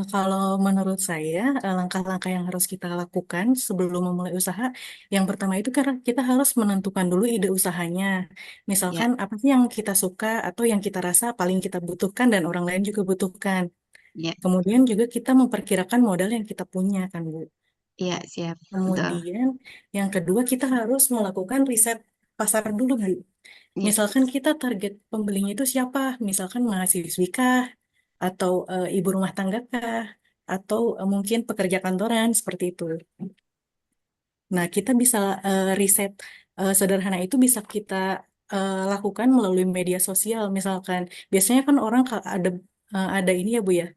Kalau menurut saya, langkah-langkah yang harus kita lakukan sebelum memulai usaha, yang pertama itu karena kita harus menentukan dulu ide usahanya.
Ya,
Misalkan apa sih yang kita suka atau yang kita rasa paling kita butuhkan dan orang lain juga butuhkan.
ya,
Kemudian juga kita memperkirakan modal yang kita punya kan, Bu.
iya, siap. Betul.
Kemudian yang kedua kita harus melakukan riset pasar dulu, Bu.
Ya,
Misalkan kita target pembelinya itu siapa? Misalkan mahasiswi kah? Atau ibu rumah tangga kah? Atau mungkin pekerja kantoran seperti itu. Nah, kita bisa riset sederhana itu bisa kita lakukan melalui media sosial. Misalkan biasanya kan orang ada ini ya Bu ya,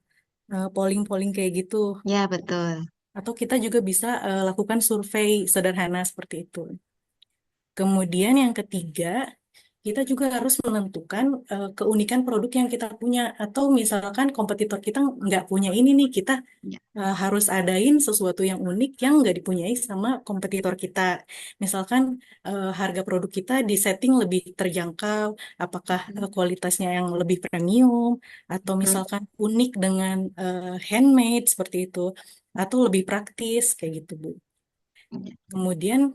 polling-polling kayak gitu.
ya, betul.
Atau kita juga bisa lakukan survei sederhana seperti itu. Kemudian yang ketiga, kita juga harus menentukan keunikan produk yang kita punya. Atau misalkan kompetitor kita nggak punya ini nih, kita
Ya,
harus adain sesuatu yang unik yang nggak dipunyai sama kompetitor kita. Misalkan harga produk kita disetting lebih terjangkau, apakah kualitasnya yang lebih premium, atau
betul.
misalkan unik dengan handmade seperti itu, atau lebih praktis kayak gitu, Bu.
Ya,
Kemudian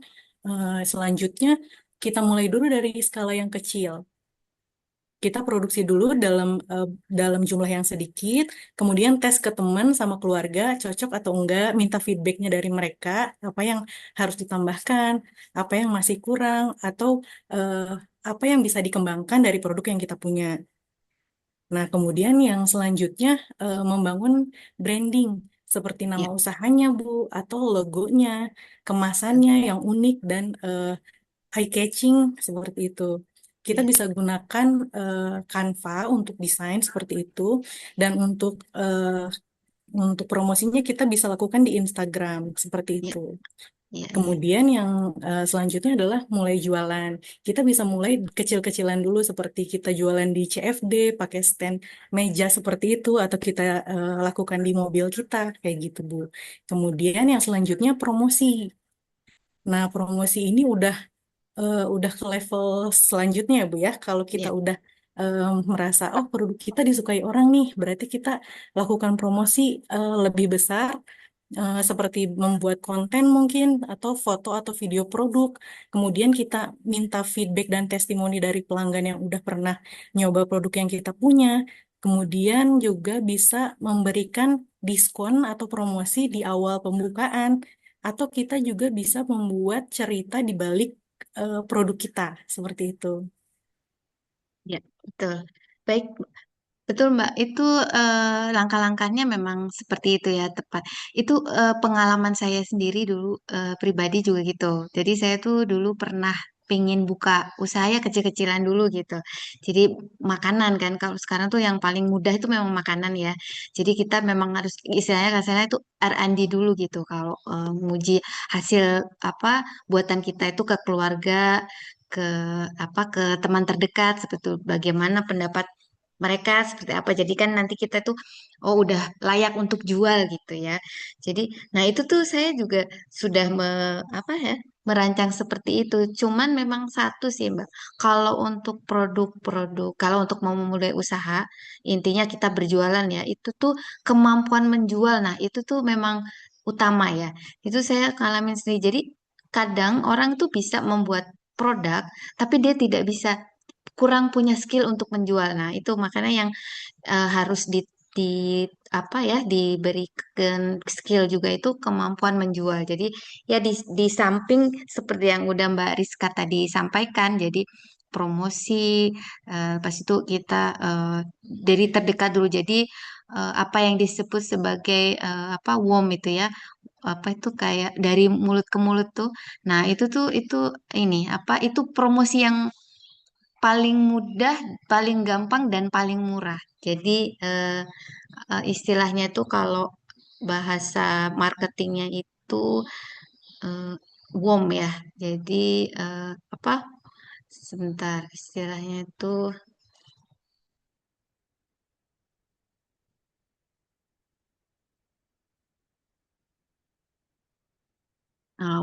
selanjutnya kita mulai dulu dari skala yang kecil. Kita produksi dulu dalam jumlah yang sedikit, kemudian tes ke teman sama keluarga, cocok atau enggak, minta feedbacknya dari mereka, apa yang harus ditambahkan, apa yang masih kurang, atau eh, apa yang bisa dikembangkan dari produk yang kita punya. Nah, kemudian yang selanjutnya membangun branding seperti
ya,
nama usahanya, Bu, atau logonya, kemasannya yang unik dan eye-catching seperti itu. Kita
ya,
bisa gunakan Canva untuk desain seperti itu, dan untuk promosinya kita bisa lakukan di Instagram seperti
ya,
itu.
ya, ya,
Kemudian yang selanjutnya adalah mulai jualan. Kita bisa mulai kecil-kecilan dulu seperti kita jualan di CFD, pakai stand meja seperti itu, atau kita lakukan di mobil kita, kayak gitu, Bu. Kemudian yang selanjutnya promosi. Nah, promosi ini udah ke level selanjutnya ya Bu ya. Kalau kita
ya,
udah merasa oh produk kita disukai orang nih, berarti kita lakukan promosi lebih besar seperti membuat konten mungkin atau foto atau video produk. Kemudian kita minta feedback dan testimoni dari pelanggan yang udah pernah nyoba produk yang kita punya. Kemudian juga bisa memberikan diskon atau promosi di awal pembukaan. Atau kita juga bisa membuat cerita di balik produk kita seperti itu.
ya, betul. Baik, Betul Mbak, itu langkah-langkahnya memang seperti itu ya, tepat. Itu pengalaman saya sendiri dulu pribadi juga gitu. Jadi saya tuh dulu pernah pingin buka usaha ya kecil-kecilan dulu gitu. Jadi makanan kan, kalau sekarang tuh yang paling mudah itu memang makanan ya. Jadi kita memang harus istilahnya kasarnya itu R&D dulu gitu. Kalau nguji hasil apa buatan kita itu ke keluarga, ke ke teman terdekat seperti itu. Bagaimana pendapat mereka seperti apa. Jadi kan nanti kita tuh oh udah layak untuk jual gitu ya. Jadi nah itu tuh saya juga sudah merancang seperti itu. Cuman memang satu sih Mbak. Kalau untuk produk-produk, kalau untuk mau memulai usaha, intinya kita berjualan ya. Itu tuh kemampuan menjual. Nah, itu tuh memang utama ya. Itu saya ngalamin sendiri. Jadi kadang orang tuh bisa membuat produk, tapi dia tidak bisa kurang punya skill untuk menjual. Nah, itu makanya yang harus di diberikan skill juga itu kemampuan menjual. Jadi ya di samping seperti yang udah Mbak Rizka tadi sampaikan, jadi promosi, pas itu kita dari terdekat dulu. Jadi apa yang disebut sebagai warm itu ya, apa itu kayak dari mulut ke mulut tuh. Nah, itu ini itu promosi yang paling mudah, paling gampang dan paling murah. Jadi istilahnya itu kalau bahasa marketingnya itu eh, warm ya. Jadi eh, apa? Sebentar, istilahnya itu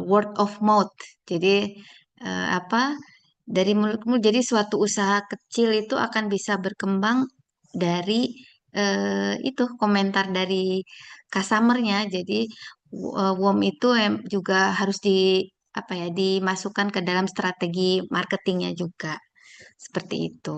word of mouth. Jadi apa? Dari mulut ke mulut. Jadi suatu usaha kecil itu akan bisa berkembang dari itu komentar dari customernya. Jadi warm itu juga harus dimasukkan ke dalam strategi marketingnya juga. Seperti itu.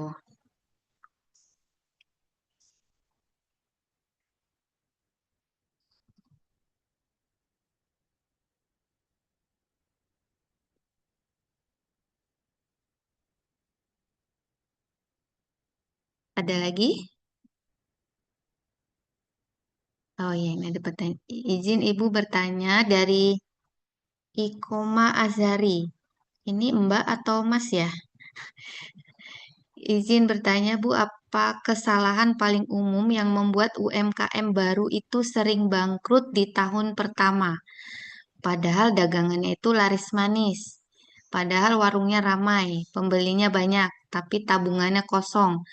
Ada lagi? Oh iya, ini ada pertanyaan. Izin Ibu bertanya dari Ikoma Azari. Ini Mbak atau Mas ya? Izin bertanya, Bu, apa kesalahan paling umum yang membuat UMKM baru itu sering bangkrut di tahun pertama? Padahal dagangannya itu laris manis. Padahal warungnya ramai, pembelinya banyak, tapi tabungannya kosong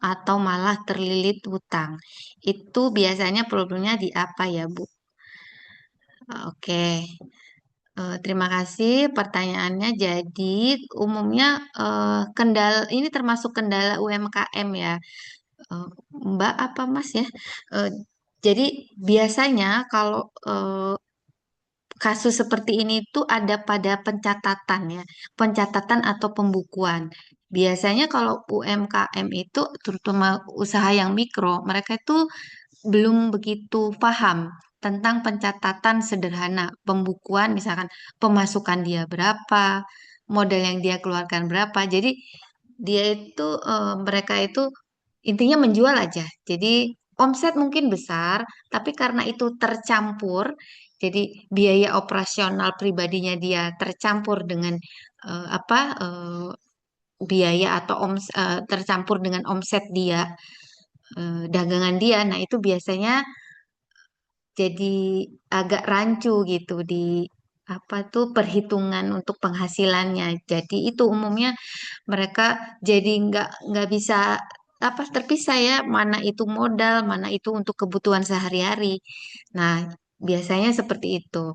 atau malah terlilit hutang. Itu biasanya problemnya di apa ya, Bu? Oke. Terima kasih pertanyaannya. Jadi, umumnya kendala ini termasuk kendala UMKM ya, Eh, Mbak apa Mas ya? Eh, jadi biasanya kalau kasus seperti ini tuh ada pada pencatatan ya, pencatatan atau pembukuan. Biasanya kalau UMKM itu, terutama usaha yang mikro, mereka itu belum begitu paham tentang pencatatan sederhana, pembukuan, misalkan pemasukan dia berapa, modal yang dia keluarkan berapa. Jadi mereka itu intinya menjual aja. Jadi omset mungkin besar, tapi karena itu tercampur, jadi biaya operasional pribadinya dia tercampur dengan eh, apa eh, biaya atau tercampur dengan omset dia, dagangan dia. Nah, itu biasanya jadi agak rancu gitu di perhitungan untuk penghasilannya. Jadi itu umumnya mereka jadi nggak bisa terpisah ya, mana itu modal, mana itu untuk kebutuhan sehari-hari. Nah, biasanya seperti itu.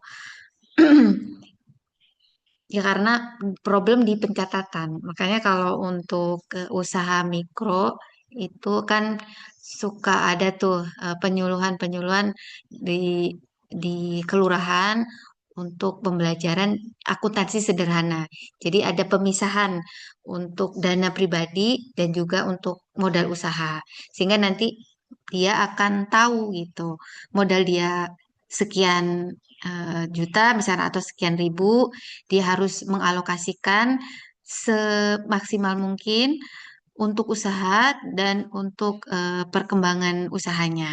Ya karena problem di pencatatan. Makanya kalau untuk usaha mikro itu kan suka ada tuh penyuluhan-penyuluhan di kelurahan untuk pembelajaran akuntansi sederhana. Jadi ada pemisahan untuk dana pribadi dan juga untuk modal usaha. Sehingga nanti dia akan tahu gitu modal dia sekian juta misalnya atau sekian ribu, dia harus mengalokasikan semaksimal mungkin untuk usaha dan untuk perkembangan usahanya.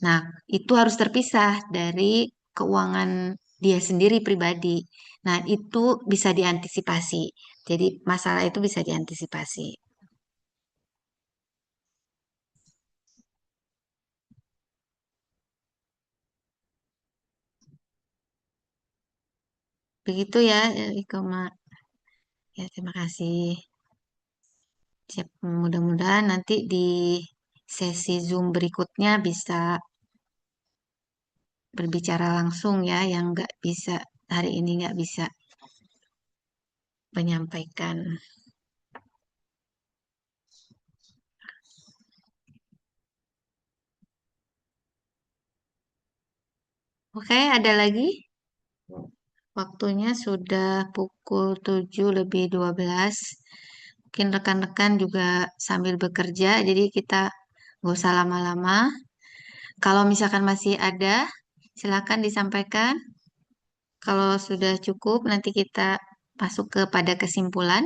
Nah, itu harus terpisah dari keuangan dia sendiri pribadi. Nah, itu bisa diantisipasi. Jadi, masalah itu bisa diantisipasi. Begitu ya, Iko, Mak. Ya, terima kasih. Siap, mudah-mudahan nanti di sesi Zoom berikutnya bisa berbicara langsung ya, yang nggak bisa hari ini nggak bisa menyampaikan. Oke, ada lagi? Waktunya sudah pukul 7:12. Mungkin rekan-rekan juga sambil bekerja, jadi kita nggak usah lama-lama. Kalau misalkan masih ada, silakan disampaikan. Kalau sudah cukup, nanti kita masuk kepada kesimpulan.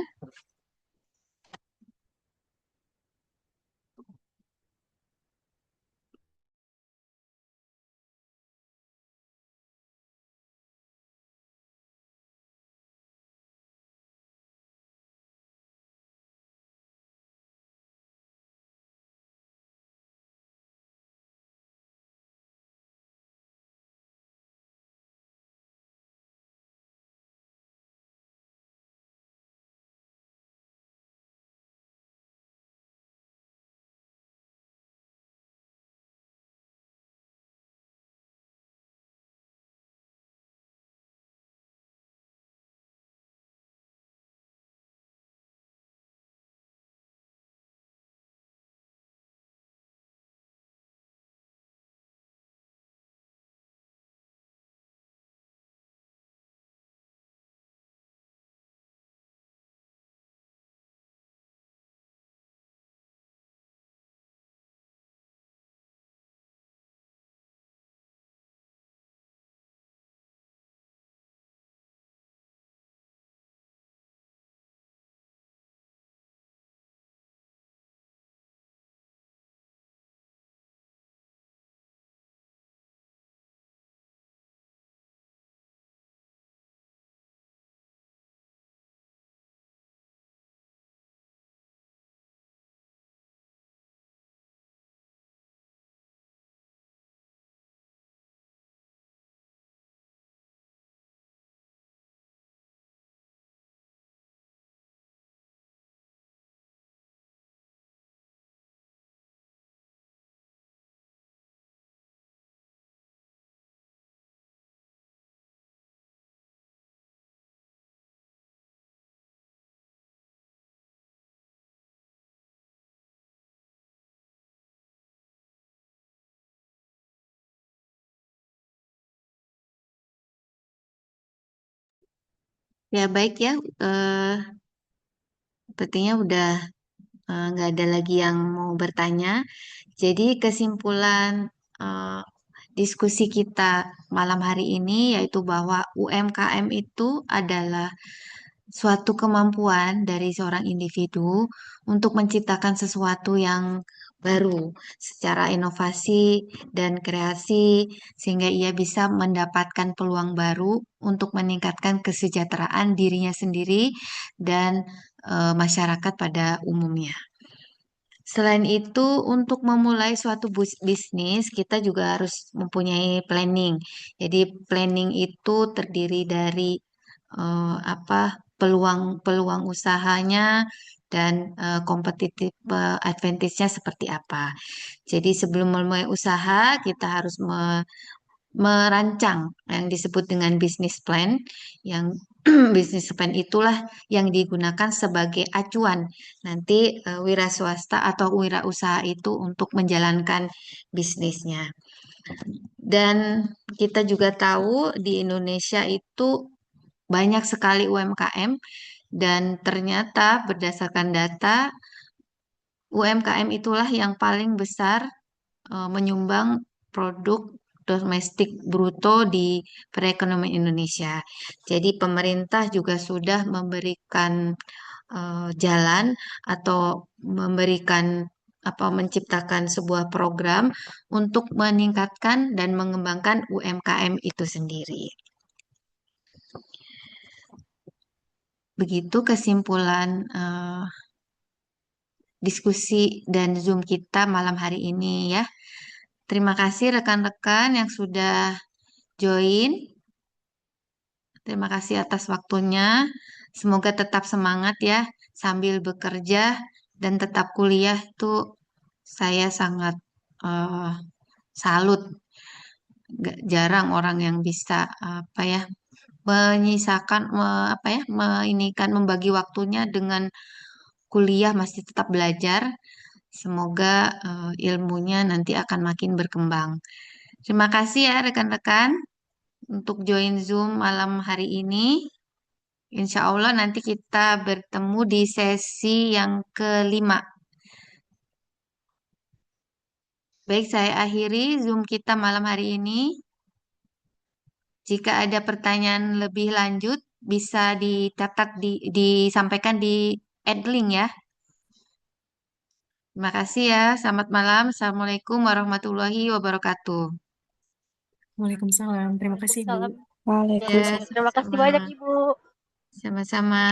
Ya, baik ya. Eh, Sepertinya udah nggak ada lagi yang mau bertanya. Jadi kesimpulan eh, diskusi kita malam hari ini yaitu bahwa UMKM itu adalah suatu kemampuan dari seorang individu untuk menciptakan sesuatu yang baru secara inovasi dan kreasi sehingga ia bisa mendapatkan peluang baru untuk meningkatkan kesejahteraan dirinya sendiri dan masyarakat pada umumnya. Selain itu, untuk memulai suatu bisnis, kita juga harus mempunyai planning. Jadi, planning itu terdiri dari apa peluang-peluang usahanya dan kompetitif advantage-nya seperti apa. Jadi, sebelum memulai usaha, kita harus merancang yang disebut dengan business plan, yang business plan itulah yang digunakan sebagai acuan nanti wira swasta atau wira usaha itu untuk menjalankan bisnisnya. Dan kita juga tahu di Indonesia itu banyak sekali UMKM dan ternyata berdasarkan data UMKM itulah yang paling besar menyumbang produk domestik bruto di perekonomian Indonesia. Jadi pemerintah juga sudah memberikan jalan atau memberikan apa menciptakan sebuah program untuk meningkatkan dan mengembangkan UMKM itu sendiri. Begitu kesimpulan diskusi dan Zoom kita malam hari ini ya. Terima kasih rekan-rekan yang sudah join. Terima kasih atas waktunya. Semoga tetap semangat ya sambil bekerja dan tetap kuliah itu saya sangat eh, salut. Jarang orang yang bisa apa ya menyisakan apa ya meinikan membagi waktunya dengan kuliah masih tetap belajar. Semoga ilmunya nanti akan makin berkembang. Terima kasih ya rekan-rekan untuk join Zoom malam hari ini. Insya Allah nanti kita bertemu di sesi yang kelima. Baik, saya akhiri Zoom kita malam hari ini. Jika ada pertanyaan lebih lanjut, bisa dicatat, disampaikan di Adlink ya. Terima kasih ya. Selamat malam. Assalamualaikum warahmatullahi wabarakatuh.
Waalaikumsalam. Terima kasih, Bu.
Waalaikumsalam.
Ya,
Waalaikumsalam. Terima kasih
sama-sama.
banyak, Ibu.
Sama-sama.